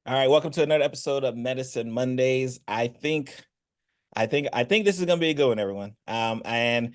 All right, welcome to another episode of Medicine Mondays. I think this is gonna be a good one, everyone. And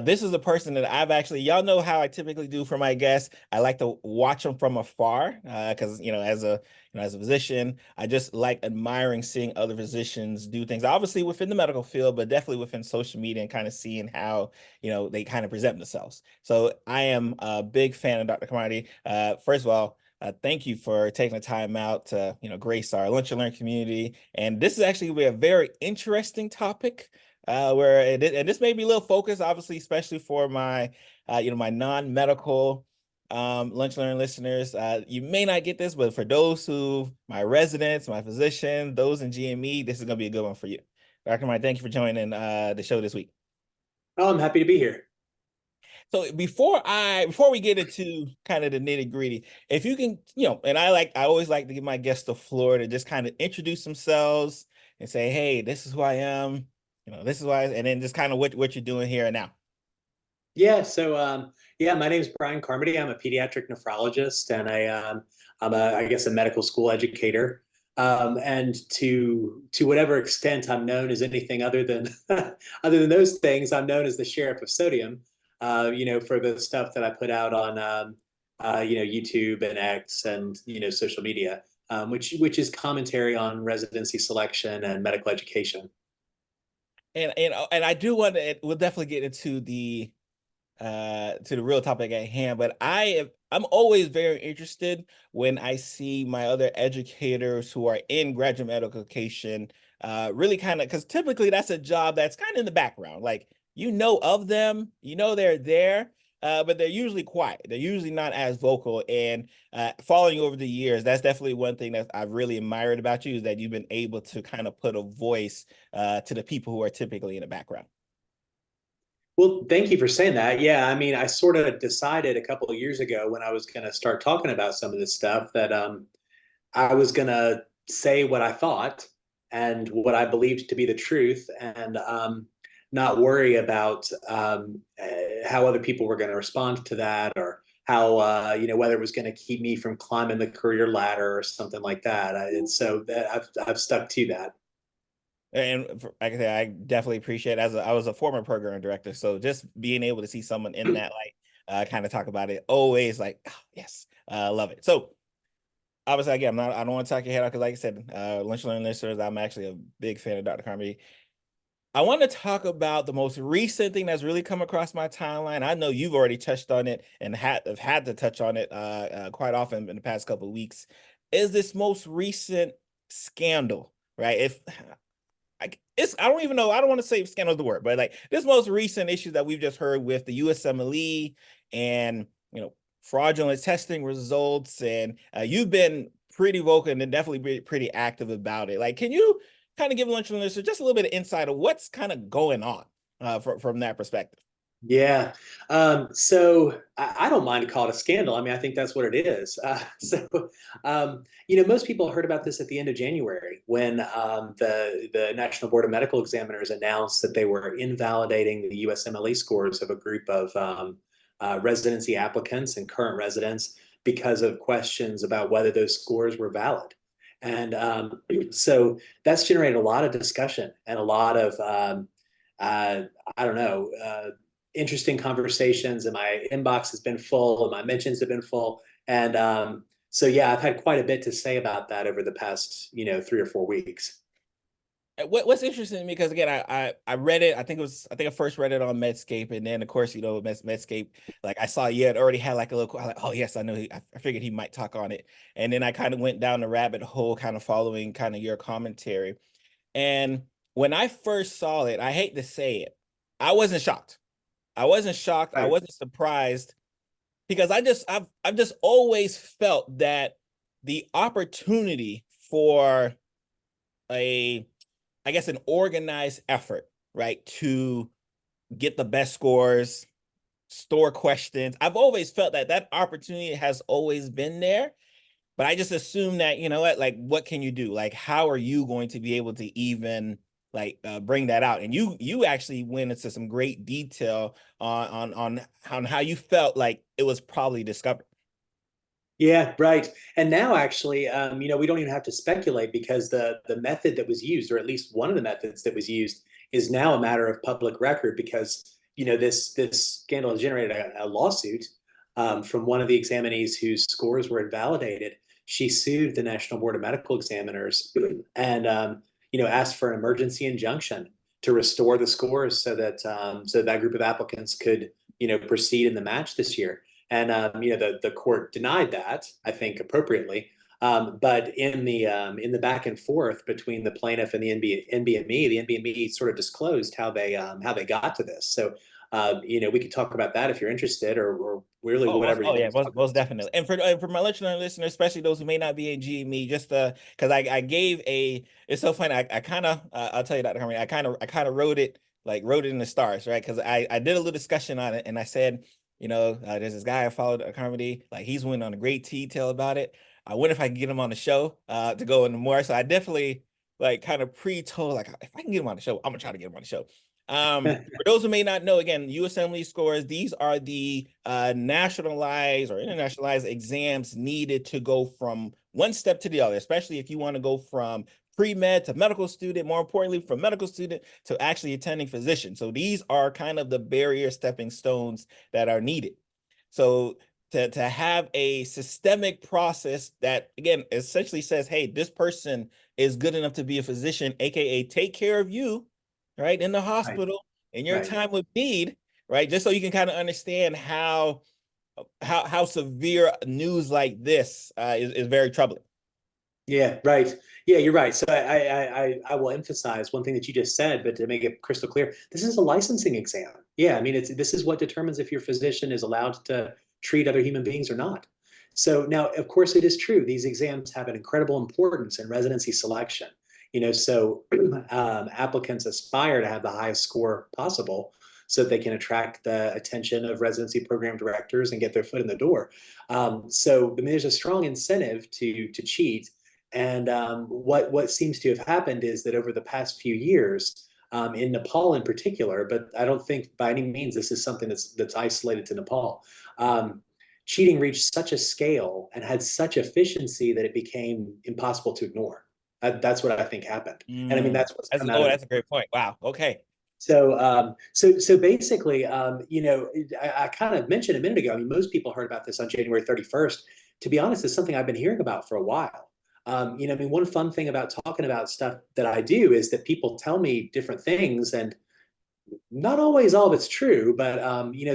this is a person that I've actually, y'all know how I typically do for my guests. I like to watch them from afar, because as a physician, I just like admiring seeing other physicians do things. Obviously within the medical field, but definitely within social media and kind of seeing how they kind of present themselves. So I am a big fan of Dr. Carmody. First of all. Thank you for taking the time out to, grace our Lunch and Learn community. And this is actually gonna be a very interesting topic, and this may be a little focused, obviously, especially for my non-medical Lunch and Learn listeners. You may not get this, but for those my residents, my physicians, those in GME, this is gonna be a good one for you. Dr. Mike, thank you for joining the show this week. Oh, I'm happy to be here. So before we get into kind of the nitty gritty, if you can, and I always like to give my guests the floor to just kind of introduce themselves and say, hey, this is who I am, this is why, and then just kind of what you're doing here and now. Yeah, my name is Bryan Carmody. I'm a pediatric nephrologist and I'm I guess, a medical school educator. And to whatever extent I'm known as anything other than other than those things, I'm known as the sheriff of sodium. For the stuff that I put out on YouTube and X and social media, which is commentary on residency selection and medical education. And I do want to, we'll definitely get into the real topic at hand, but I'm always very interested when I see my other educators who are in graduate medical education, really kind of, because typically that's a job that's kind of in the background. Like, of them, they're there, but they're usually quiet. They're usually not as vocal. And following over the years, that's definitely one thing that I've really admired about you, is that you've been able to kind of put a voice to the people who are typically in the background. Well, thank you for saying that. Yeah, I mean, I sort of decided a couple of years ago when I was going to start talking about some of this stuff that I was going to say what I thought and what I believed to be the truth, and not worry about how other people were going to respond to that, or how whether it was going to keep me from climbing the career ladder or something like that. And so I've stuck to that. And like I said, I definitely appreciate it. I was a former program director, so just being able to see someone in that light, kind of talk about it, always like, oh, yes, love it. So obviously, again, I don't want to talk your head off because, like I said, Lunch and Learn listeners, I'm actually a big fan of Dr. Carmody. I want to talk about the most recent thing that's really come across my timeline. I know you've already touched on it and have had to touch on it quite often in the past couple of weeks. Is this most recent scandal, right? If I don't even know. I don't want to say scandal is the word, but like this most recent issue that we've just heard with the USMLE and fraudulent testing results, and you've been pretty vocal and definitely pretty active about it. Like, can you kind of give lunch on this, or just a little bit of insight of what's kind of going on from that perspective? Yeah. So I don't mind to call it a scandal. I mean, I think that's what it is. Most people heard about this at the end of January when the National Board of Medical Examiners announced that they were invalidating the USMLE scores of a group of residency applicants and current residents because of questions about whether those scores were valid. And so that's generated a lot of discussion and a lot of I don't know, interesting conversations, and my inbox has been full, and my mentions have been full. And yeah, I've had quite a bit to say about that over the past, 3 or 4 weeks. What's interesting to me, because again, I read it. I think I first read it on Medscape, and then of course Medscape. Like I saw you had already had like a little. I'm like, oh yes, I know. I figured he might talk on it, and then I kind of went down the rabbit hole, kind of following kind of your commentary. And when I first saw it, I hate to say it, I wasn't shocked. I wasn't shocked. I Right. wasn't surprised, because I've just always felt that the opportunity for a I guess an organized effort, right, to get the best scores, store questions. I've always felt that that opportunity has always been there, but I just assume that, like, what can you do? Like, how are you going to be able to even like bring that out? And you actually went into some great detail on how you felt like it was probably discovered. Yeah, right. And now actually, we don't even have to speculate because the method that was used, or at least one of the methods that was used, is now a matter of public record because this scandal has generated a lawsuit from one of the examinees whose scores were invalidated. She sued the National Board of Medical Examiners and asked for an emergency injunction to restore the scores so that group of applicants could proceed in the match this year. And the court denied that, I think, appropriately. But in the back and forth between the plaintiff and the NBME, the NBME sort of disclosed how they got to this. So we could talk about that if you're interested, or really whatever you Oh want yeah, to talk most about. definitely. And for my listeners, especially those who may not be in GME, just because I gave a, it's so funny. I kind of I'll tell you, Dr. Carmody, I kind of wrote it in the stars, right? Because I did a little discussion on it, and I said, there's this guy I followed, Carmody, like he's went on a great detail about it. I wonder if I can get him on the show to go into more. So I definitely like kind of pre-told, like if I can get him on the show, I'm gonna try to get him on the show. For those who may not know, again, USMLE scores, these are the nationalized or internationalized exams needed to go from one step to the other, especially if you want to go from pre-med to medical student, more importantly, from medical student to actually attending physician. So these are kind of the barrier stepping stones that are needed. So to have a systemic process that, again, essentially says, hey, this person is good enough to be a physician, aka take care of you, right, in the Right, hospital in your right. time of need, right, just so you can kind of understand how severe news like this is very troubling. Yeah, right. Yeah, you're right. So I will emphasize one thing that you just said, but to make it crystal clear, this is a licensing exam. Yeah, I mean, this is what determines if your physician is allowed to treat other human beings or not. So now, of course, it is true. These exams have an incredible importance in residency selection. So applicants aspire to have the highest score possible so that they can attract the attention of residency program directors and get their foot in the door. So I mean, there's a strong incentive to cheat, and what seems to have happened is that over the past few years, in Nepal in particular, but I don't think by any means this is something that's isolated to Nepal. Cheating reached such a scale and had such efficiency that it became impossible to ignore. That's what I think happened, and I mean that's what's come out of it. That's a great point. Wow. Okay. So basically, I kind of mentioned a minute ago. I mean, most people heard about this on January 31st. To be honest, it's something I've been hearing about for a while. I mean, one fun thing about talking about stuff that I do is that people tell me different things, and not always all of it's true. But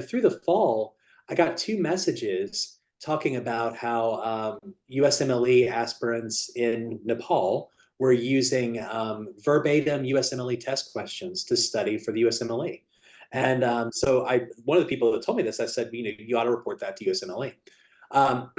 through the fall, I got two messages talking about how USMLE aspirants in Nepal were using verbatim USMLE test questions to study for the USMLE. And so one of the people that told me this, I said, you ought to report that to USMLE. Um,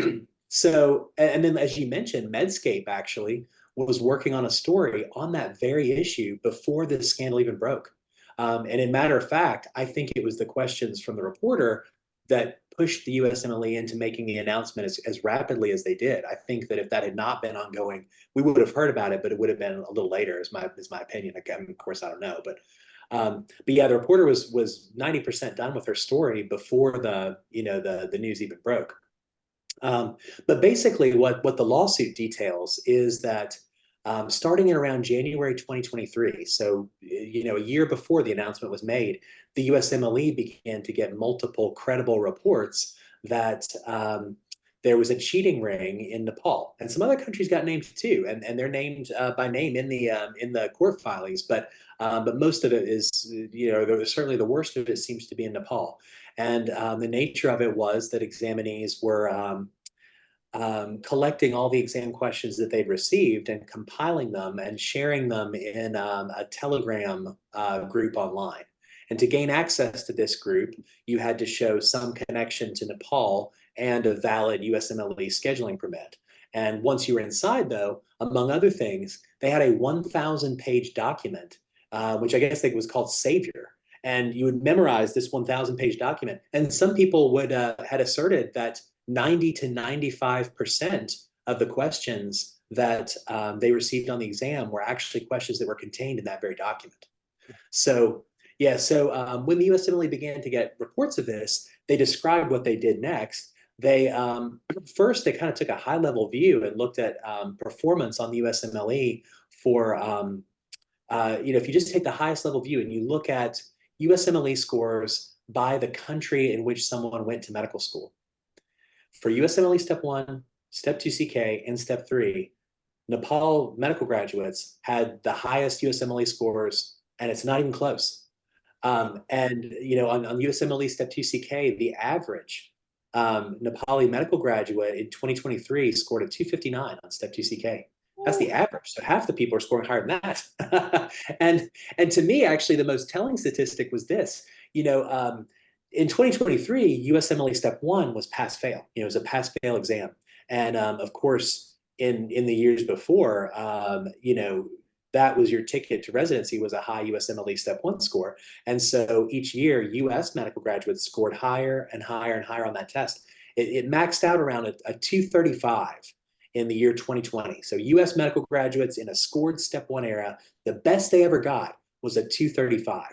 and then as you mentioned, Medscape actually was working on a story on that very issue before this scandal even broke. And in matter of fact, I think it was the questions from the reporter that pushed the USMLE into making the announcement as rapidly as they did. I think that if that had not been ongoing, we would have heard about it, but it would have been a little later, is my opinion. Again, of course, I don't know, but yeah, the reporter was 90% done with her story before the news even broke. But basically, what the lawsuit details is that starting in around January 2023, so a year before the announcement was made, the USMLE began to get multiple credible reports that there was a cheating ring in Nepal, and some other countries got named too, and they're named by name in the court filings, but most of it is, certainly the worst of it seems to be in Nepal. And the nature of it was that examinees were collecting all the exam questions that they'd received and compiling them and sharing them in a Telegram group online. And to gain access to this group, you had to show some connection to Nepal and a valid USMLE scheduling permit. And once you were inside, though, among other things, they had a 1,000-page document, which I guess was called Savior. And you would memorize this 1,000-page document. And some people had asserted that 90 to 95% of the questions that they received on the exam were actually questions that were contained in that very document. So, yeah, so when the USMLE began to get reports of this, they described what they did next. they first they kind of took a high level view and looked at performance on the USMLE for if you just take the highest level view and you look at USMLE scores by the country in which someone went to medical school. For USMLE Step 1, Step 2 CK, and Step 3, Nepal medical graduates had the highest USMLE scores, and it's not even close. And on USMLE Step 2 CK, the average Nepali medical graduate in 2023 scored a 259 on Step 2 CK. That's the average. So half the people are scoring higher than that. and to me, actually, the most telling statistic was this. In 2023, USMLE Step 1 was pass-fail. It was a pass-fail exam. And of course, in the years before, that was your ticket to residency, was a high USMLE Step 1 score. And so each year, US medical graduates scored higher and higher and higher on that test. It maxed out around a 235 in the year 2020. So US medical graduates in a scored Step 1 era, the best they ever got was a 235.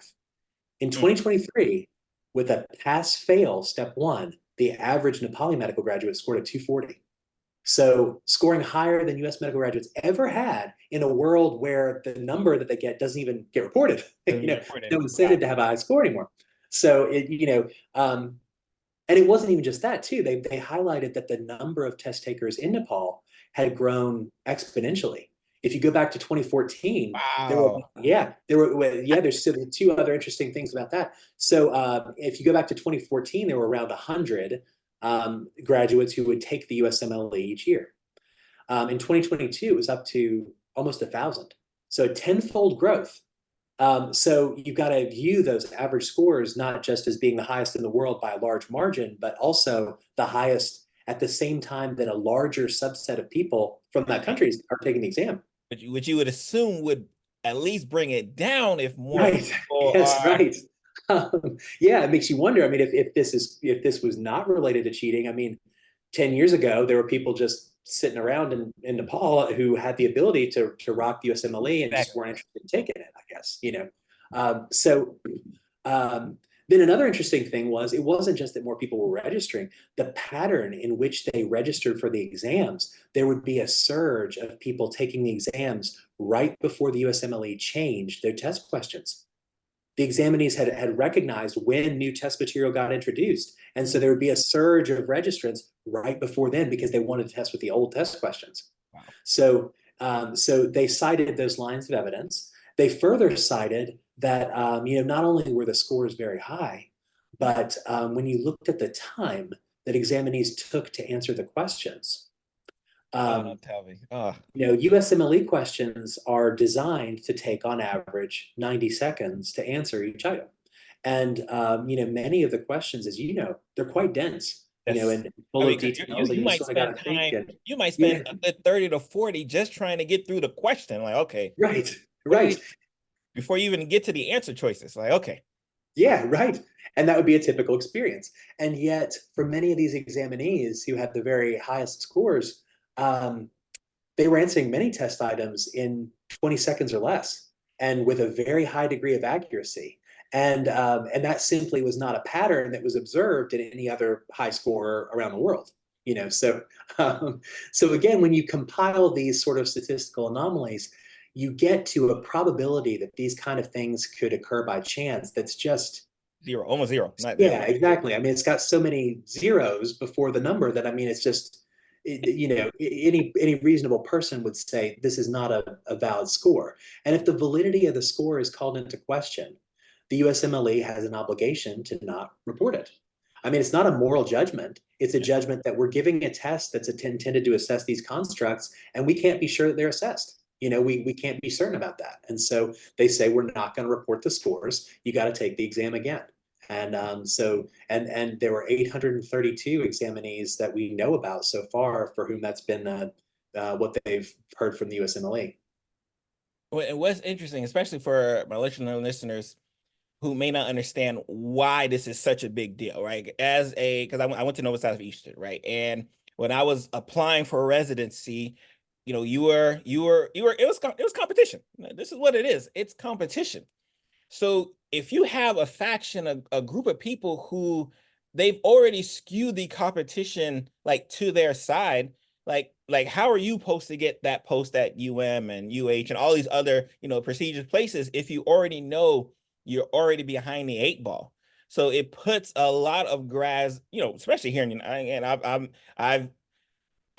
In 2023, with a pass-fail Step 1, the average Nepali medical graduate scored a 240. So scoring higher than US medical graduates ever had in a world where the number that they get doesn't even get reported. No incentive to have a high score anymore. So and it wasn't even just that too. They highlighted that the number of test takers in Nepal had grown exponentially. If you go back to 2014, wow. there's two other interesting things about that. So if you go back to 2014, there were around 100 graduates who would take the USMLE each year. In 2022, it was up to almost 1,000. So a tenfold growth. So you've got to view those average scores not just as being the highest in the world by a large margin, but also the highest at the same time that a larger subset of people from that country are taking the exam. Which you would assume would at least bring it down if more Right. people Yes, are. right. Yeah, it makes you wonder. I mean, if this was not related to cheating, I mean, 10 years ago, there were people just sitting around in Nepal who had the ability to rock the USMLE and just Exactly. weren't interested in taking it, I guess, So then another interesting thing was it wasn't just that more people were registering, the pattern in which they registered for the exams, there would be a surge of people taking the exams right before the USMLE changed their test questions. The examinees had recognized when new test material got introduced. And so there would be a surge of registrants right before then because they wanted to test with the old test questions. Wow. So they cited those lines of evidence. They further cited that not only were the scores very high, but when you looked at the time that examinees took to answer the questions, Don't tell me. USMLE questions are designed to take on average 90 seconds to answer each item. And many of the questions, as they're quite dense, Yes. and full of details. You And you might sort of got spend to think. time. And You might yeah, spend a good 30 to 40 just trying to get through the question. Like, okay, right, what did right. he, before you even get to the answer choices? Like, okay. Yeah, right. And that would be a typical experience. And yet, for many of these examinees who had the very highest scores, um, they were answering many test items in 20 seconds or less and with a very high degree of accuracy. And that simply was not a pattern that was observed in any other high scorer around the world. So again, when you compile these sort of statistical anomalies, you get to a probability that these kind of things could occur by chance that's just Zero, almost zero. Not yeah, exactly. I mean, it's got so many zeros before the number that I mean, it's just any reasonable person would say this is not a valid score. And if the validity of the score is called into question, the USMLE has an obligation to not report it. I mean, it's not a moral judgment. It's a judgment that we're giving a test that's intended to assess these constructs, and we can't be sure that they're assessed. We can't be certain about that. And so they say we're not going to report the scores. You got to take the exam again. And and there were 832 examinees that we know about so far for whom that's been what they've heard from the USMLE. Well, what's interesting, especially for my listeners who may not understand why this is such a big deal, right? Because I went to Nova Southeastern, right? And when I was applying for residency, it was competition. This is what it is. It's competition. So if you have a faction, a group of people who they've already skewed the competition like to their side. Like how are you supposed to get that post at and and all these other, prestigious places if you already know you're already behind the eight ball? So it puts a lot of grads, especially here in and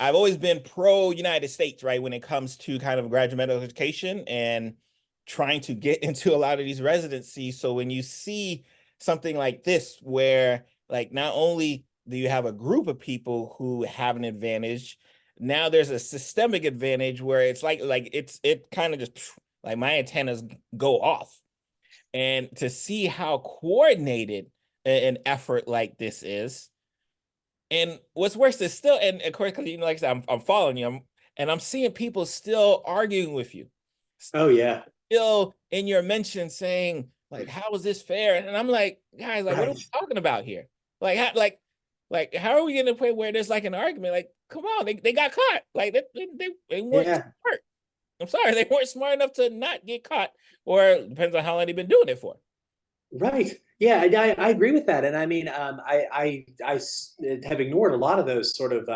I've always been pro United States, right, when it comes to kind of graduate medical education and trying to get into a lot of these residencies. So when you see something like this, where like not only do you have a group of people who have an advantage, now there's a systemic advantage where it's it kind of just like my antennas go off. And to see how coordinated an effort like this is, and what's worse is still, and of course, because like I said, I'm following you, and I'm seeing people still arguing with you, Oh yeah. still in your mention saying like, "How is this fair?" And I'm like, guys, like, what are we Right. talking about here? How are we getting to the point where there's like an argument? Like, come on, they got caught. Like they weren't Yeah. smart. I'm sorry, they weren't smart enough to not get caught, or depends on how long they've been doing it for. Right. Yeah, I agree with that. And I mean, have ignored a lot of those sort of,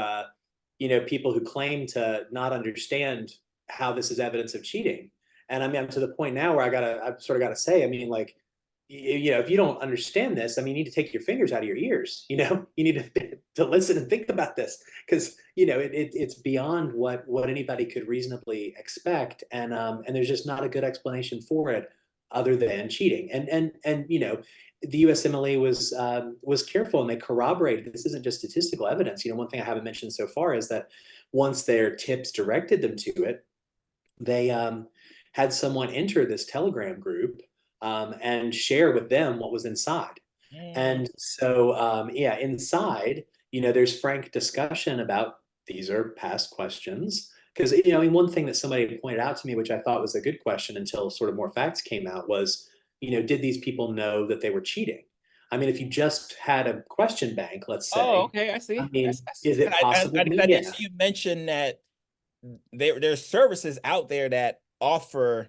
people who claim to not understand how this is evidence of cheating. And I mean, I'm to the point now where I've sort of got to say, I mean, like, if you don't understand this, I mean, you need to take your fingers out of your ears. You need to listen and think about this because it's beyond what anybody could reasonably expect, and there's just not a good explanation for it other than cheating. And the USMLE was careful, and they corroborated this isn't just statistical evidence. One thing I haven't mentioned so far is that once their tips directed them to it, they had someone enter this Telegram group and share with them what was inside. Mm. And so, yeah, inside, there's frank discussion about these are past questions. Because, I mean, one thing that somebody pointed out to me, which I thought was a good question until sort of more facts came out, was, did these people know that they were cheating? I mean, if you just had a question bank, let's Oh, say, okay, I I see. mean, That's is it possible? I did Yeah. see you mention that there's services out there that offer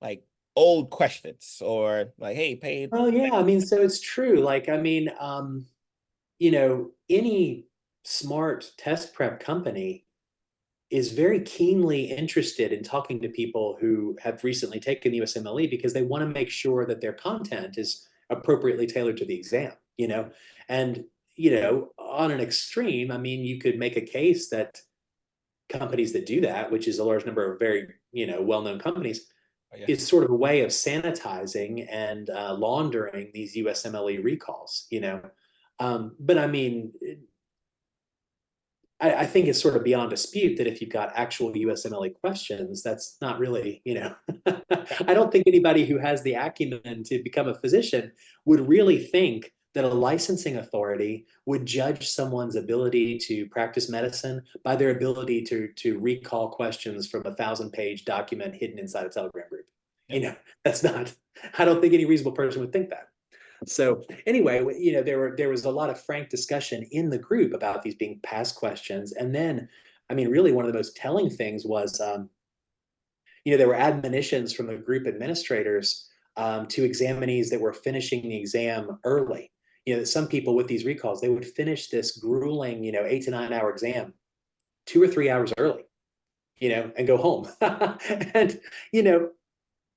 like old questions or like, hey, pay. Oh, yeah. I mean, so it's true. Like, I mean, any smart test prep company is very keenly interested in talking to people who have recently taken the USMLE because they want to make sure that their content is appropriately tailored to the exam, And, on an extreme, I mean, you could make a case that companies that do that, which is a large number of very, well-known companies, Oh, yeah. is sort of a way of sanitizing and laundering these USMLE recalls, But I mean, I think it's sort of beyond dispute that if you've got actual USMLE questions, that's not really, I don't think anybody who has the acumen to become a physician would really think that a licensing authority would judge someone's ability to practice medicine by their ability to recall questions from 1,000-page document hidden inside a Telegram group. Yep. That's not, I don't think any reasonable person would think that. So anyway, there was a lot of frank discussion in the group about these being past questions. And then, I mean, really one of the most telling things was, there were admonitions from the group administrators to examinees that were finishing the exam early. Some people with these recalls, they would finish this grueling, 8 to 9 hour exam 2 or 3 hours early, and go home. And,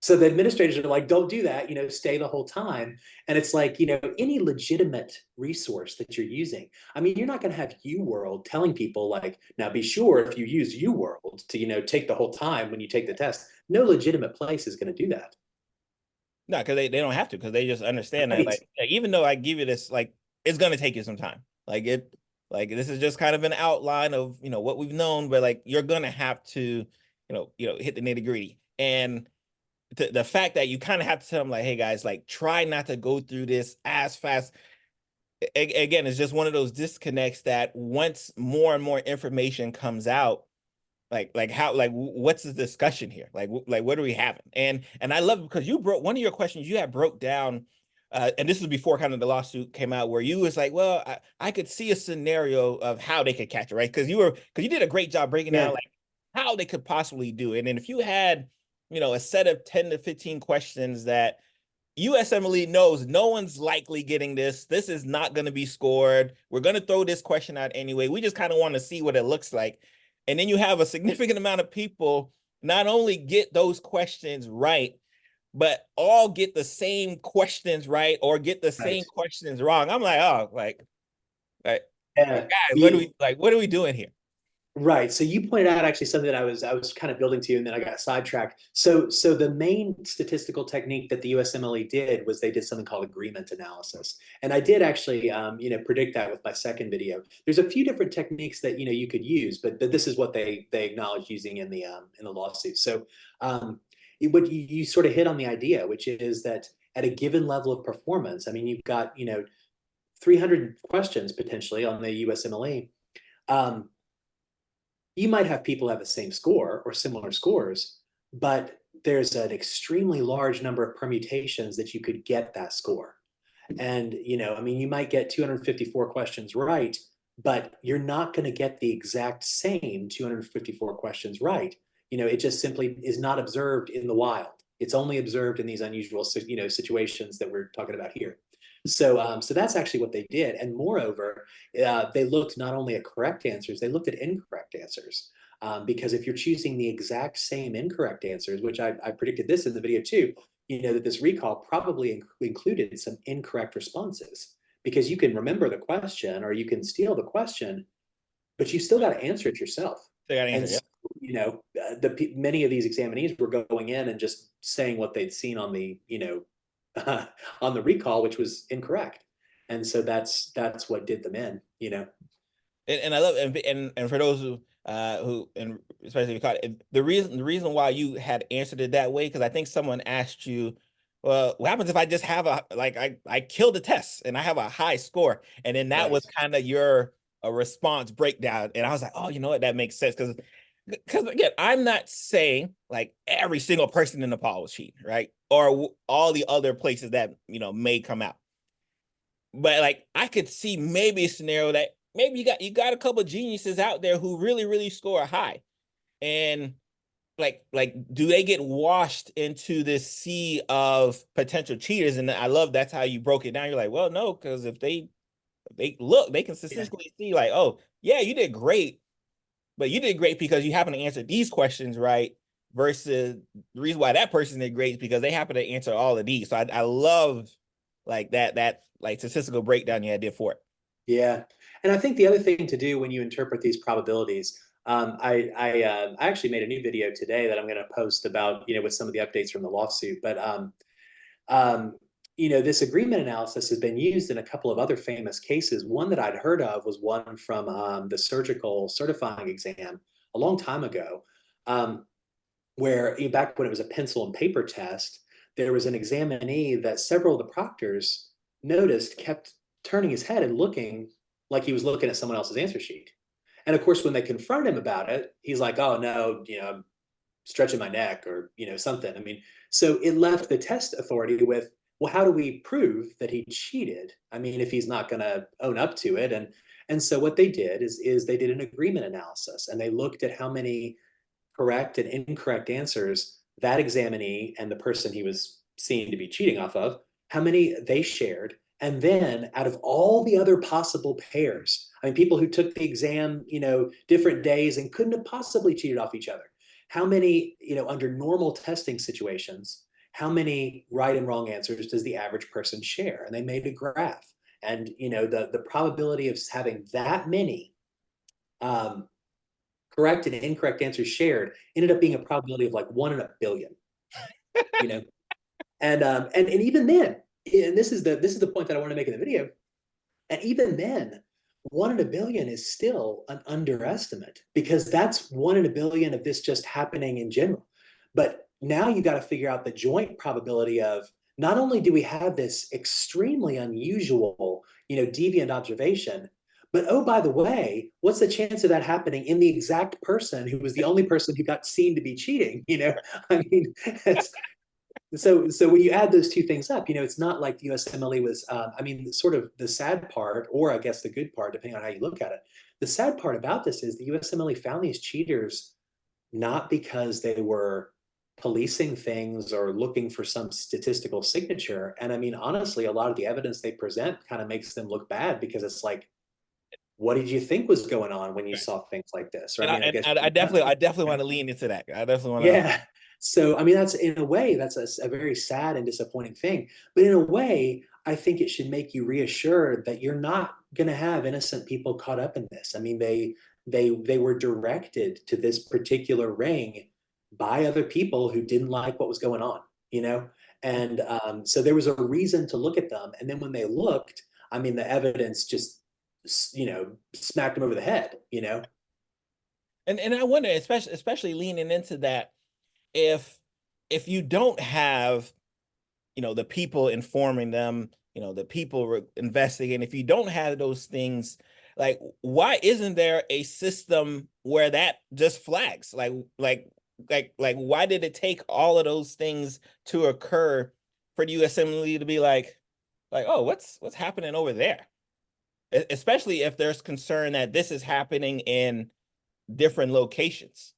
so the administrators are like, don't do that, stay the whole time. And it's like, any legitimate resource that you're using. I mean, you're not going to have UWorld telling people like, now be sure if you use UWorld to, take the whole time when you take the test. No legitimate place is going to do that. No, because they don't have to, because they just understand that Right. like, even though I give you this, like it's gonna take you some time. Like this is just kind of an outline of what we've known, but like you're gonna have to, hit the nitty-gritty. And the fact that you kind of have to tell them like, hey guys, like try not to go through this as fast. Again, it's just one of those disconnects that once more and more information comes out, like how what's the discussion here, like what are we having? And I love it because you broke one of your questions, you had broke down, and this was before kind of the lawsuit came out, where you was like, well, I could see a scenario of how they could catch it, right? Because you did a great job breaking down Yeah. like how they could possibly do it. And then if you had a set of 10 to 15 questions that USMLE knows no one's likely getting this. This is not going to be scored. We're going to throw this question out anyway. We just kind of want to see what it looks like. And then you have a significant amount of people not only get those questions right, but all get the same questions right or get the same Right. questions wrong. I'm like, oh, like Yeah. guys, what are we doing here? Right. So you pointed out actually something that I was kind of building to, and then I got sidetracked. So the main statistical technique that the USMLE did was they did something called agreement analysis. And I did actually predict that with my second video. There's a few different techniques that you could use, but this is what they acknowledge using in the lawsuit. So what you sort of hit on the idea, which is that at a given level of performance, I mean, you've got 300 questions potentially on the USMLE. You might have people have the same score or similar scores, but there's an extremely large number of permutations that you could get that score. And, I mean, you might get 254 questions right, but you're not going to get the exact same 254 questions right. It just simply is not observed in the wild. It's only observed in these unusual, situations that we're talking about here. So that's actually what they did. And moreover, they looked not only at correct answers, they looked at incorrect answers. Because if you're choosing the exact same incorrect answers, which I predicted this in the video too, that this recall probably included some incorrect responses, because you can remember the question or you can steal the question, but you still got to answer it yourself. They got to And answer. many of these examinees were going in and just saying what they'd seen on the on the recall, which was incorrect. And so that's what did them in. And I love and for those who and especially if you caught it, the reason why you had answered it that way, because I think someone asked you, well, what happens if I just have I killed the test and I have a high score, and then that Right. was kind of your a response breakdown, and I was like, oh, you know what, that makes sense, because again, I'm not saying like every single person in Nepal was cheating, right, or all the other places that may come out, but like I could see maybe a scenario that maybe you got a couple of geniuses out there who really score high, and like do they get washed into this sea of potential cheaters? And I love that's how you broke it down. You're like, well, no, because if they look, they can Yeah. statistically see like, oh yeah, you did great, but you did great because you happen to answer these questions right, versus the reason why that person did great is because they happen to answer all of these. So I love like that like statistical breakdown you did for it. Yeah. And I think the other thing to do when you interpret these probabilities, I actually made a new video today that I'm going to post about, with some of the updates from the lawsuit. But um, this agreement analysis has been used in a couple of other famous cases. One that I'd heard of was one from the surgical certifying exam a long time ago, where back when it was a pencil and paper test, there was an examinee that several of the proctors noticed kept turning his head and looking like he was looking at someone else's answer sheet. And of course, when they confront him about it, he's like, "Oh no, I'm stretching my neck or something." I mean, so it left the test authority with, well, how do we prove that he cheated? I mean, if he's not going to own up to it, and so what they did is they did an agreement analysis, and they looked at how many correct and incorrect answers that examinee and the person he was seen to be cheating off of, how many they shared. And then out of all the other possible pairs, I mean, people who took the exam, different days and couldn't have possibly cheated off each other, how many, under normal testing situations, how many right and wrong answers does the average person share? And they made a graph. And, the probability of having that many correct and incorrect answers shared ended up being a probability of like 1 in a billion, you know. And even then, and this is the point that I want to make in the video. And even then, 1 in a billion is still an underestimate, because that's 1 in a billion of this just happening in general. But now you got to figure out the joint probability of, not only do we have this extremely unusual, deviant observation, but oh, by the way, what's the chance of that happening in the exact person who was the only person who got seen to be cheating? I mean, it's, so when you add those two things up, it's not like the USMLE was, I mean, sort of the sad part, or I guess the good part, depending on how you look at it. The sad part about this is the USMLE found these cheaters not because they were policing things or looking for some statistical signature. And I mean, honestly, a lot of the evidence they present kind of makes them look bad, because it's like, what did you think was going on when you Right. saw things like this? Or I And mean, I guess I definitely want to lean into that. I definitely want to. yeah. So, I mean, that's in a way, that's a very sad and disappointing thing. But in a way, I think it should make you reassured that you're not going to have innocent people caught up in this. I mean, they were directed to this particular ring by other people who didn't like what was going on, you know? And so there was a reason to look at them. And then when they looked, I mean, the evidence just, smacked them over the head, you know? And I wonder, especially leaning into that, if you don't have, the people informing them, the people investigating, if you don't have those things, like, why isn't there a system where that just flags? Like why did it take all of those things to occur for the USMLE to be like, oh, what's happening over there? Especially if there's concern that this is happening in different locations.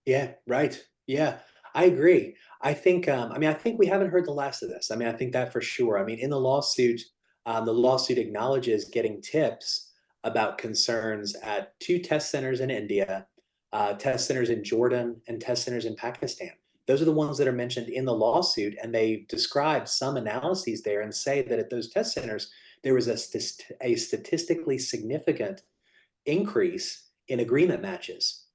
Yeah, right. Yeah, I agree. I mean, I think we haven't heard the last of this. I mean, I think that for sure. I mean, in the lawsuit acknowledges getting tips about concerns at two test centers in India, test centers in Jordan, and test centers in Pakistan. Those are the ones that are mentioned in the lawsuit, and they describe some analyses there and say that at those test centers, there was a statistically significant increase in agreement matches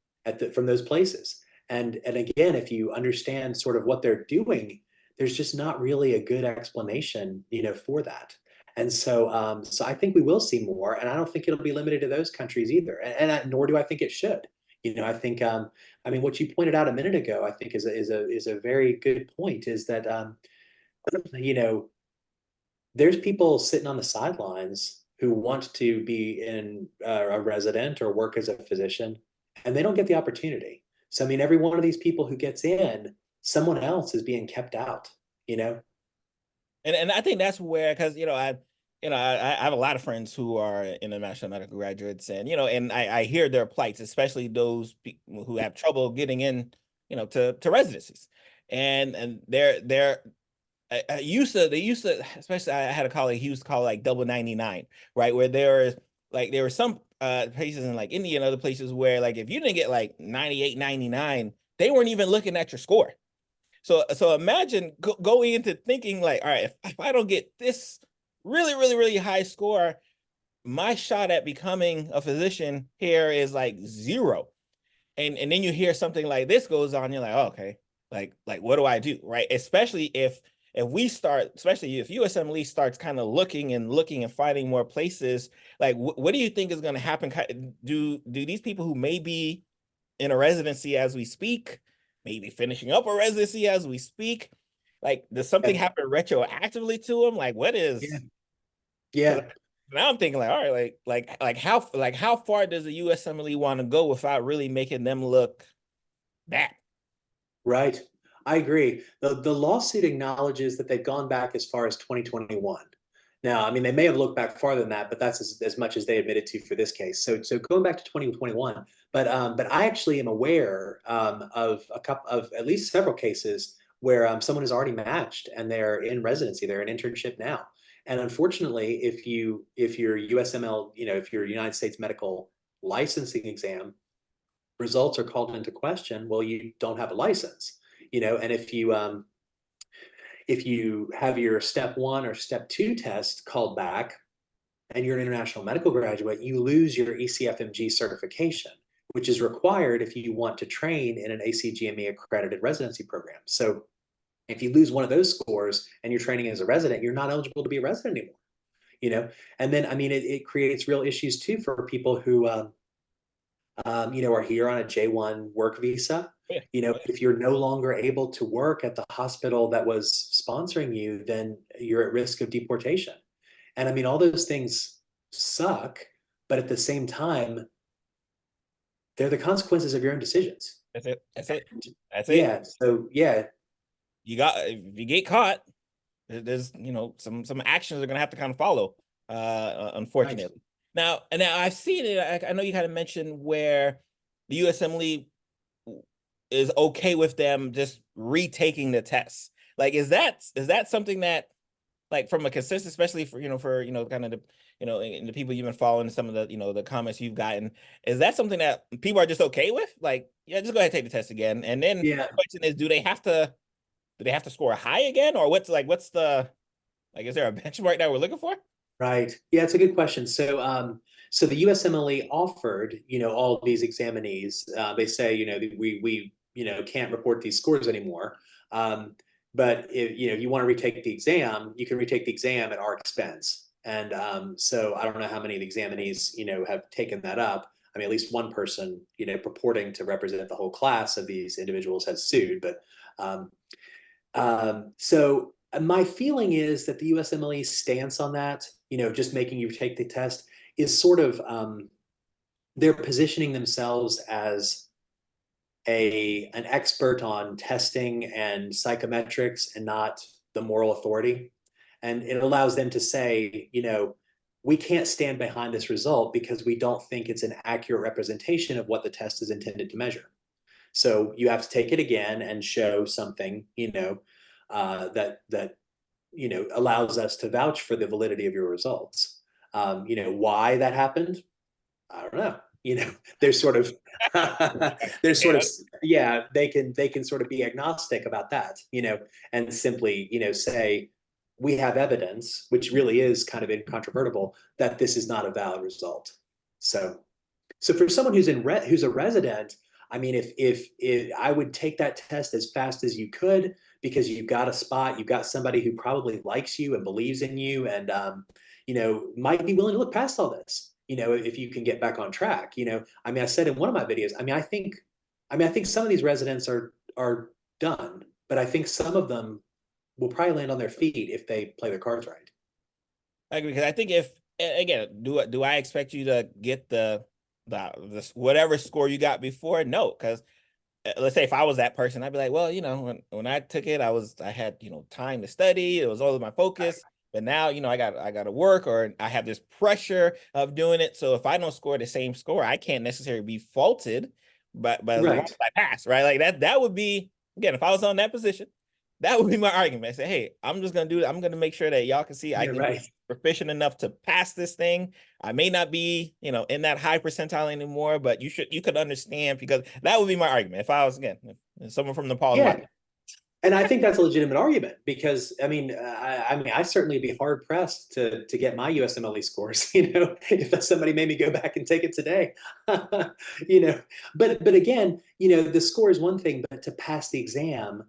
from those places. And again, if you understand sort of what they're doing, there's just not really a good explanation, for that. And so I think we will see more, and I don't think it'll be limited to those countries either, nor do I think it should. I think, I mean, what you pointed out a minute ago, I think is a very good point. Is that you know, there's people sitting on the sidelines who want to be in a resident or work as a physician, and they don't get the opportunity. So, I mean, every one of these people who gets in, someone else is being kept out, you know? And I think that's where, because I have a lot of friends who are international medical graduates, and and I hear their plights, especially those people who have trouble getting in, to residencies, and they're they used to, especially I had a colleague, he used to call it like double 99, right? Where there were some places in like India and other places where, like, if you didn't get like 98, 99, they weren't even looking at your score. So imagine going into thinking like, all right, if I don't get this really, really, really high score, my shot at becoming a physician here is like zero. And then you hear something like this goes on, you're like, oh, okay, like what do I do, right? Especially if we start, especially if USMLE starts kind of looking and finding more places, like what do you think is going to happen? Do these people who may be in a residency as we speak, maybe finishing up a residency as we speak, like, does something Yeah, happen retroactively to them? Like, what yeah, is? Because yeah. now I'm thinking like, all right, how far does the USMLE want to go without really making them look bad? Right. I agree. The lawsuit acknowledges that they've gone back as far as 2021. Now, I mean, they may have looked back farther than that, but that's as much as they admitted to for this case. So going back to 2021, but I actually am aware of a couple of at least several cases where someone is already matched and they're in residency, they're in internship now. And unfortunately, if your USML, if your United States medical licensing exam results are called into question, well, you don't have a license, and if you have your step one or step two test called back and you're an international medical graduate, you lose your ECFMG certification, which is required if you want to train in an ACGME accredited residency program. So if you lose one of those scores and you're training as a resident, you're not eligible to be a resident anymore, and then I mean it creates real issues too for people who are here on a J1 work visa. Yeah. If you're no longer able to work at the hospital that was sponsoring you, then you're at risk of deportation. And I mean, all those things suck, but at the same time, they're the consequences of your own decisions. That's it. That's it. That's it. Yeah. So yeah, If you get caught, there's some actions are gonna have to kind of follow, right. unfortunately. Now I've seen it. I know you kind of mentioned where the USMLE is okay with them just retaking the test. Like, is that something that, like, from a consistent, especially for, kind of the, and the people you've been following, some of the, the comments you've gotten, is that something that people are just okay with? Like, yeah, just go ahead and take the test again. And then the Yeah, question is, do they have to score high again, or what's the, like, is there a benchmark that we're looking for? right. Yeah, it's a good question. So the USMLE offered, all of these examinees. They say, we can't report these scores anymore. But if you want to retake the exam, you can retake the exam at our expense. And so I don't know how many of the examinees, have taken that up. I mean, at least one person, purporting to represent the whole class of these individuals has sued. But um, so my feeling is that the USMLE stance on that, just making you take the test, is sort of they're positioning themselves as an expert on testing and psychometrics and not the moral authority. And it allows them to say, we can't stand behind this result because we don't think it's an accurate representation of what the test is intended to measure. So you have to take it again and show something, that allows us to vouch for the validity of your results. Why that happened, I don't know. There's sort of there's sort Yeah. of yeah, they can sort of be agnostic about that, and simply, say we have evidence, which really is kind of incontrovertible, that this is not a valid result. So so for someone who's a resident, I mean, if I would take that test as fast as you could, because you've got a spot, you've got somebody who probably likes you and believes in you, and might be willing to look past all this. If you can get back on track. I mean, I said in one of my videos. I think some of these residents are done, but I think some of them will probably land on their feet if they play their cards right. I agree, because I think, if, again, do I expect you to get the whatever score you got before? No, because, let's say if I was that person, I'd be like, well, when I took it, I had, time to study. It was all of my focus. But now, I got to work, or I have this pressure of doing it. So if I don't score the same score, I can't necessarily be faulted, but as long Right. as I pass, right? Like, that would be, again, if I was on that position, that would be my argument. I say, hey, I'm just gonna do it. I'm gonna make sure that y'all can see I Yeah. can be Right. proficient enough to pass this thing. I may not be, in that high percentile anymore, but you could understand, because that would be my argument if I was, again, someone from Nepal is Yeah. watching. And I think that's a legitimate argument because I mean, I certainly be hard pressed to get my USMLE scores. If somebody made me go back and take it today, you know. But again, the score is one thing, but to pass the exam,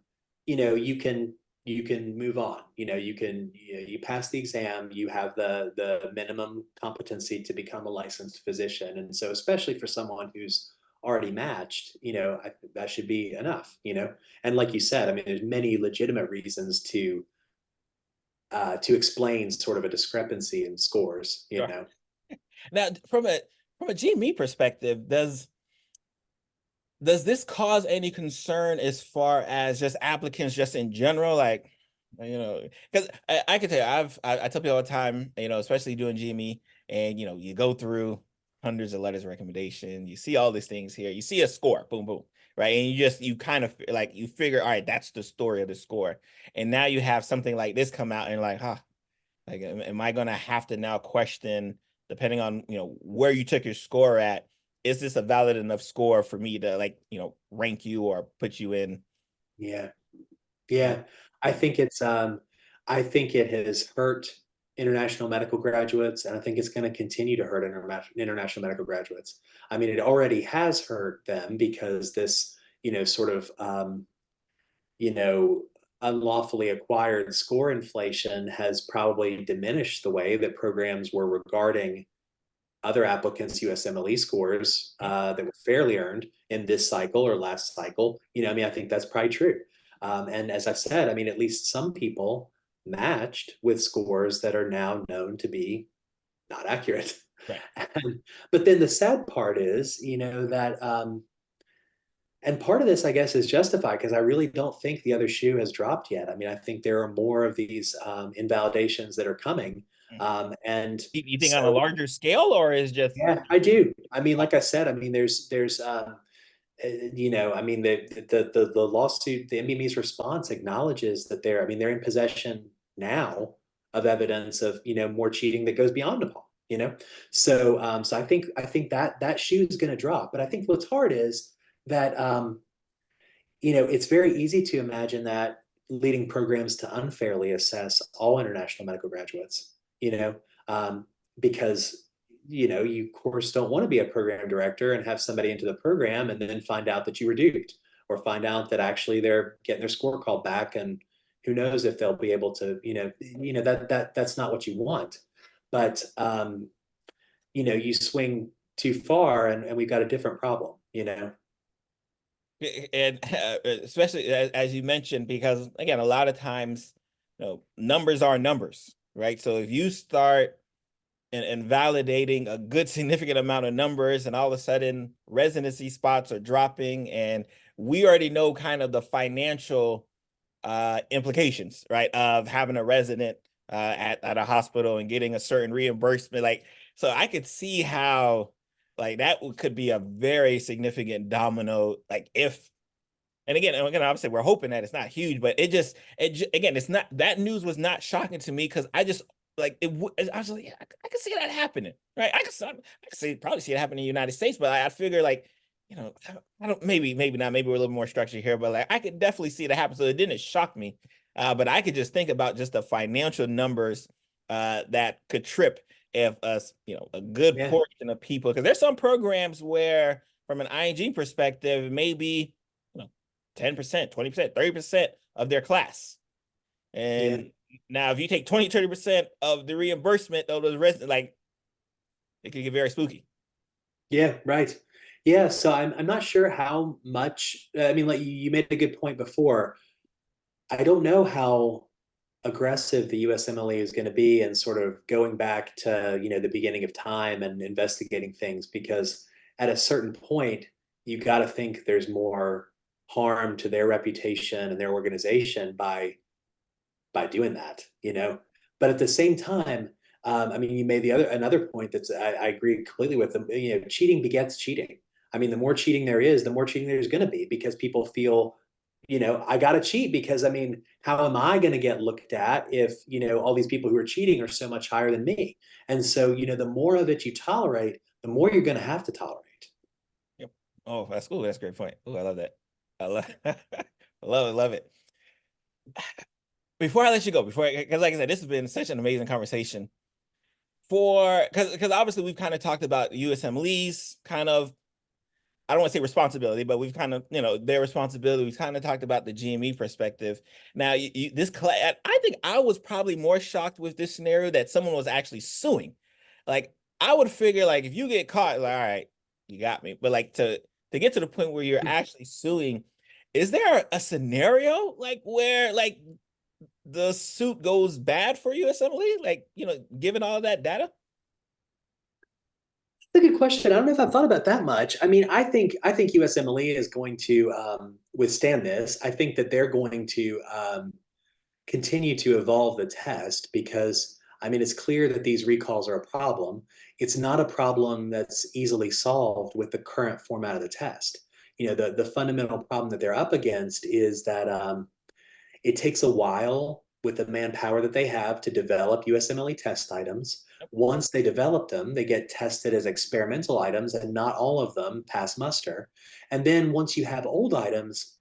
you can move on. You pass the exam, you have the minimum competency to become a licensed physician, and so especially for someone who's already matched, that should be enough. And like you said, I mean, there's many legitimate reasons to explain sort of a discrepancy in scores. Sure. Now, from a GME perspective, does this cause any concern as far as just applicants just in general? Like, because I can tell you, I tell people all the time, especially doing GME, and you go through hundreds of letters of recommendation, you see all these things here, you see a score, boom, boom, right? And you kind of, like, you figure, all right, that's the story of the score. And now you have something like this come out, and like, huh, like, am I gonna have to now question, depending on, where you took your score at, is this a valid enough score for me to, like, rank you or put you in? Yeah, uh, yeah. I think it has hurt international medical graduates, and I think it's going to continue to hurt international medical graduates. I mean, it already has hurt them because this, sort of you know, unlawfully acquired score inflation has probably diminished the way that programs were regarding other applicants' USMLE scores that were fairly earned in this cycle or last cycle. I mean, I think that's probably true. And as I've said, I mean, at least some people matched with scores that are now known to be not accurate. right. But then the sad part is, that and part of this, I guess, is justified because I really don't think the other shoe has dropped yet. I mean, I think there are more of these invalidations that are coming. Mm. And You think on a so, larger scale, or is just, yeah, I do. I mean, like I said, I mean, there's you know, I mean, the lawsuit, the MBME's response acknowledges that they're, I mean, they're in possession now of evidence of, you know, more cheating that goes beyond Nepal, you know? So, so I think that that shoe is going to drop. But I think what's hard is that, you know, it's very easy to imagine that leading programs to unfairly assess all international medical graduates, you know, because, you know, you of course don't want to be a program director and have somebody into the program and then find out that you were duped, or find out that actually they're getting their score called back, and who knows if they'll be able to, that's not what you want. But, you know, you swing too far and we've got a different problem, you know. And especially as you mentioned, because again, a lot of times, numbers are numbers, right? So if you start and validating a good significant amount of numbers, and all of a sudden residency spots are dropping, and we already know kind of the financial implications, right, of having a resident at a hospital and getting a certain reimbursement. Like, so I could see how like that could be a very significant domino. Like if, and again, obviously we're hoping that it's not huge, but again, it's not, that news was not shocking to me, because I just like it. I was like, yeah, I could see that happening, right? I could see, probably see it happening in the United States, but I figure like, I don't, maybe not, maybe we're a little more structured here, but like I could definitely see it happen. So it didn't shock me, but I could just think about just the financial numbers that could trip if us, a good Yeah. portion of people, because there's some programs where, from an ING perspective, maybe 10%, 20%, 30% of their class. Yeah. And now if you take 20, 30% of the reimbursement of those residents, like it could get very spooky. Yeah, right. Yeah, so I'm not sure how much. I mean, like you made a good point before. I don't know how aggressive the USMLE is going to be and sort of going back to, you know, the beginning of time and investigating things, because at a certain point you got to think there's more harm to their reputation and their organization by doing that, you know. But at the same time, I mean, you made the other another point that's I agree completely with them. You know, cheating begets cheating. I mean, the more cheating there is, the more cheating there's going to be, because people feel, you know, I got to cheat, because I mean, how am I going to get looked at if, you know, all these people who are cheating are so much higher than me? And so, you know, the more of it you tolerate, the more you're going to have to tolerate. Yep. Oh, that's cool. That's a great point. Oh, I love that. I love, I love it. Before I let you go, because like I said, this has been such an amazing conversation. Because obviously we've kind of talked about USMLE's kind of, I don't want to say responsibility, but we've kind of, their responsibility. We've kind of talked about the GME perspective. Now, this class, I think I was probably more shocked with this scenario that someone was actually suing. Like, I would figure, like, if you get caught, like, all right, you got me. But like to get to the point where you're actually suing, is there a scenario like where like the suit goes bad for USMLE? Like, given all that data? That's a good question. I don't know if I've thought about that much. I mean, I think USMLE is going to withstand this. I think that they're going to continue to evolve the test, because I mean, it's clear that these recalls are a problem. It's not a problem that's easily solved with the current format of the test. You know, the fundamental problem that they're up against is that it takes a while with the manpower that they have to develop USMLE test items. Once they develop them, they get tested as experimental items, and not all of them pass muster. And then once you have old items,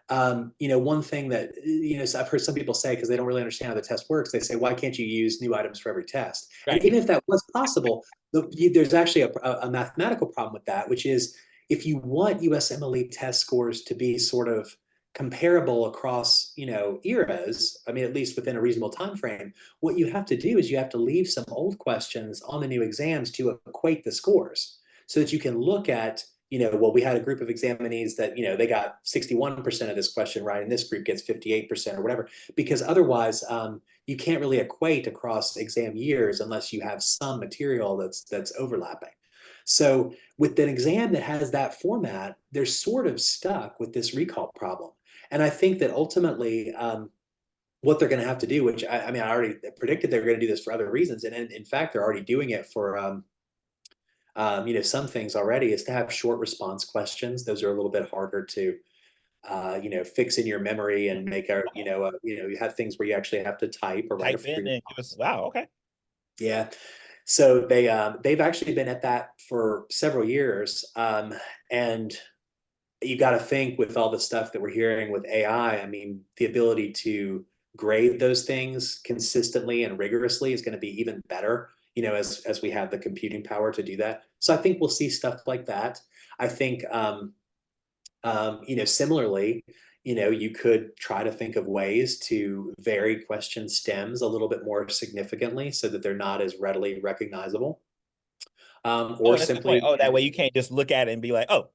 you know, one thing that, you know, so I've heard some people say, because they don't really understand how the test works, they say, why can't you use new items for every test? And Right. even if that was possible, there's actually a mathematical problem with that, which is, if you want USMLE test scores to be sort of comparable across, you know, eras, I mean, at least within a reasonable time frame, what you have to do is you have to leave some old questions on the new exams to equate the scores, so that you can look at, you know, well, we had a group of examinees that, you know, they got 61% of this question right, and this group gets 58% or whatever, because otherwise you can't really equate across exam years unless you have some material that's overlapping. So with an exam that has that format, they're sort of stuck with this recall problem. And I think that ultimately, what they're going to have to do, which I mean, I already predicted they're going to do this for other reasons, and in fact, they're already doing it for some things already is to have short response questions. Those are a little bit harder to fix in your memory and make you have things where you actually have to type or write a Type free in and give response. us, wow, okay. Yeah. So they've actually been at that for several years. And you got to think with all the stuff that we're hearing with AI, I mean, the ability to grade those things consistently and rigorously is going to be even better, as we have the computing power to do that. So I think we'll see stuff like that. I think, similarly, you could try to think of ways to vary question stems a little bit more significantly so that they're not as readily recognizable. Oh, Or that's a good point. simply, Oh, that way you can't just look at it and be like, oh,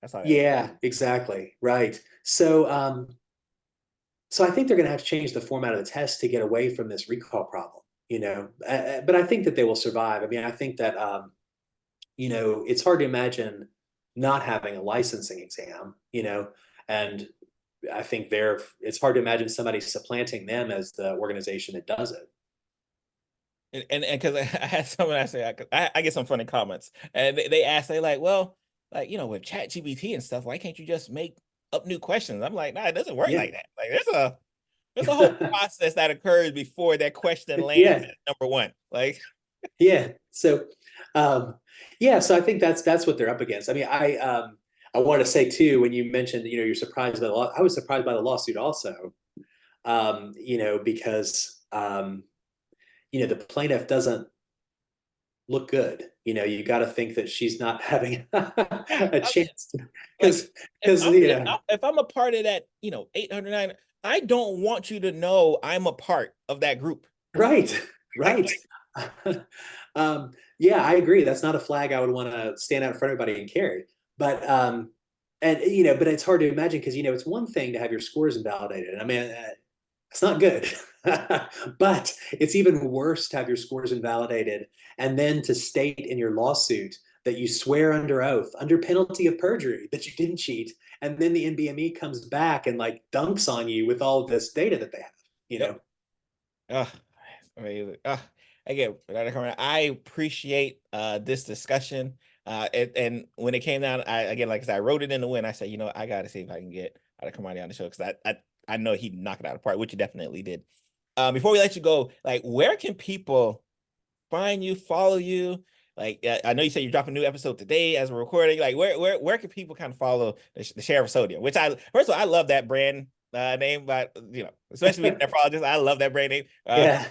that's how that works. yeah, exactly. Right. So I think they're going to have to change the format of the test to get away from this recall problem, but I think that they will survive. I mean, I think that, it's hard to imagine not having a licensing exam, and I think it's hard to imagine somebody supplanting them as the organization that does it. And because I had someone I say I get some funny comments, and they ask, they like, well, like with Chat GBT and stuff, why can't you just make up new questions? I'm like, nah, it doesn't work Yeah. like that. Like there's a whole process that occurs before that question lands Yeah. at number one. Like, Yeah. Um, so I think that's what they're up against. I mean, I want to say too, when you mentioned, you're surprised by the law, I was surprised by the lawsuit also, because, the plaintiff doesn't look good. You got to think that she's not having yeah, a I mean, chance like because, if I'm a part of that, 809, I don't want you to know I'm a part of that group. right, Like, right. Yeah, I agree. That's not a flag I would want to stand out in front of everybody and carry. But but it's hard to imagine because it's one thing to have your scores invalidated. I mean, it's not good. But it's even worse to have your scores invalidated and then to state in your lawsuit that you swear under oath, under penalty of perjury, that you didn't cheat. And then the NBME comes back and like dunks on you with all this data that they have, you yep. know? Uh, Amazing. Again, Dr. Carmody, I appreciate this discussion. And when it came down, again, like I said, I wrote it in the win. I said, I got to see if I can get Dr. Carmody on the show because I know he'd knock it out of the park, which he definitely did. Before we let you go, like, where can people find you, follow you? Like, I know you said you're dropping a new episode today as we're recording. Like, where can people kind of follow the Sheriff of Sodium? Which first of all, I love that brand name, but especially with nephrologists, I love that brand name. Yeah.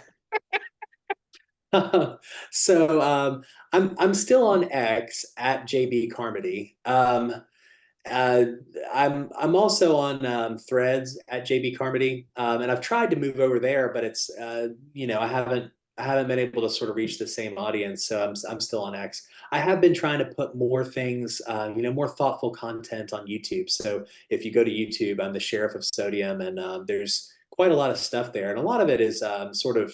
So I'm still on X at JB Carmody. Uh, I'm also on Threads at JB Carmody, and I've tried to move over there, but it's I haven't been able to sort of reach the same audience, so I'm still on X. I have been trying to put more things, more thoughtful content on YouTube. So if you go to YouTube, I'm the Sheriff of Sodium, and there's quite a lot of stuff there, and a lot of it is sort of.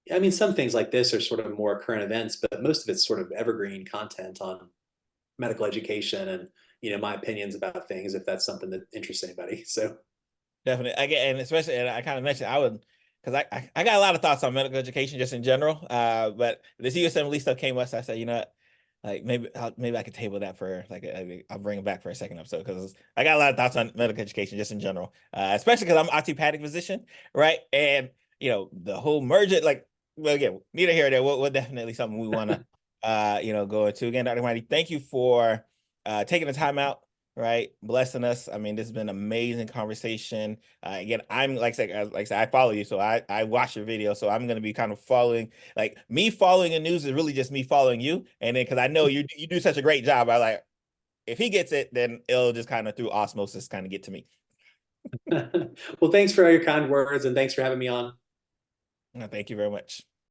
I mean, some things like this are sort of more current events, but most of it's sort of evergreen content on medical education and my opinions about things if that's something that interests anybody. So Definitely. And especially, and I kind of mentioned I would, because I got a lot of thoughts on medical education just in general. But this USMLE stuff came up, so I said, like maybe I could table that for like I'll bring it back for a second episode because I got a lot of thoughts on medical education just in general, especially because I'm an osteopathic physician, right? And the whole merger, like, well, again, neither here nor there. We're definitely something we want to, go into. Again, Dr. Marty, thank you for taking the time out, right? Blessing us. I mean, this has been an amazing conversation. Again, I'm like I said, I follow you, so I watch your video, so I'm gonna be kind of following. Like me following the news is really just me following you, and then because I know you do such a great job, I like if he gets it, then it'll just kind of through osmosis kind of get to me. well, thanks for all your kind words and thanks for having me on. Thank you very much.